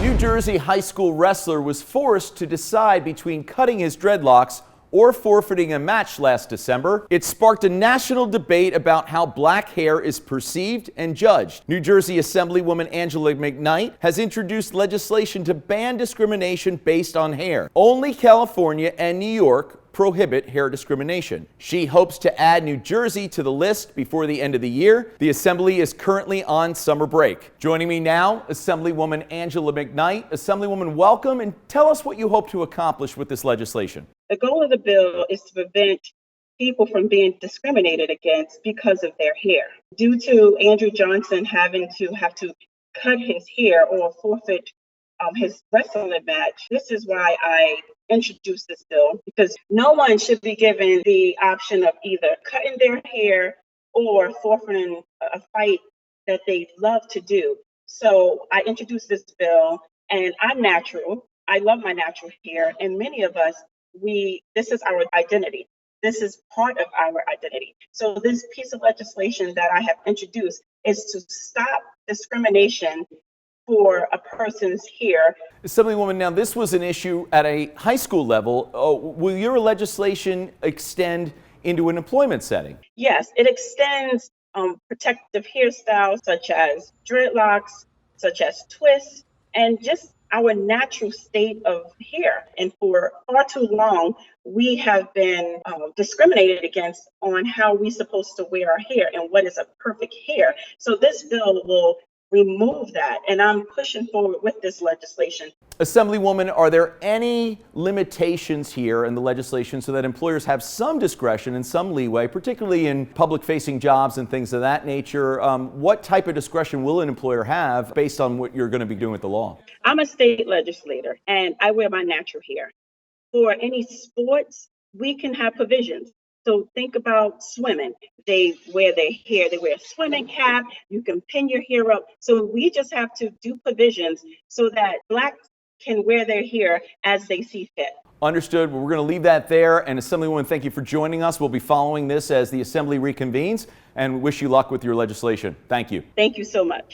New Jersey high school wrestler was forced to decide between cutting his dreadlocks or forfeiting a match last December. It sparked a national debate about how black hair is perceived and judged. New Jersey Assemblywoman Angela McKnight has introduced legislation to ban discrimination based on hair. Only California and New York prohibit hair discrimination. She hopes to add New Jersey to the list before the end of the year. The Assembly is currently on summer break. Joining me now, Assemblywoman Angela McKnight. Assemblywoman, welcome, and tell us what you hope to accomplish with this legislation. The goal of the bill is to prevent people from being discriminated against because of their hair. Due to Andrew Johnson having to cut his hair or forfeit his wrestling match, this is why I introduced this bill, because no one should be given the option of either cutting their hair or forfeiting a fight that they love to do. So I introduced this bill, and I'm natural. I love my natural hair, and many of us, this is our identity. This is part of our identity. So this piece of legislation that I have introduced is to stop discrimination for a person's hair. Assemblywoman, now this was an issue at a high school level. Will your legislation extend into an employment setting? Yes, it extends protective hairstyles such as dreadlocks, such as twists, and just our natural state of hair. And for far too long, we have been discriminated against on how we're supposed to wear our hair and what is a perfect hair. So this bill will remove that, and I'm pushing forward with this legislation. Assemblywoman, are there any limitations here in the legislation so that employers have some discretion and some leeway, particularly in public-facing jobs and things of that nature? What type of discretion will an employer have based on what you're going to be doing with the law? I'm a state legislator, and I wear my natural hair. For any sports, we can have provisions. So think about swimming. They wear their hair, they wear a swimming cap, you can pin your hair up. So we just have to do provisions so that blacks can wear their hair as they see fit. Understood. Well, we're going to leave that there. And Assemblywoman, thank you for joining us. We'll be following this as the Assembly reconvenes and wish you luck with your legislation. Thank you. Thank you so much.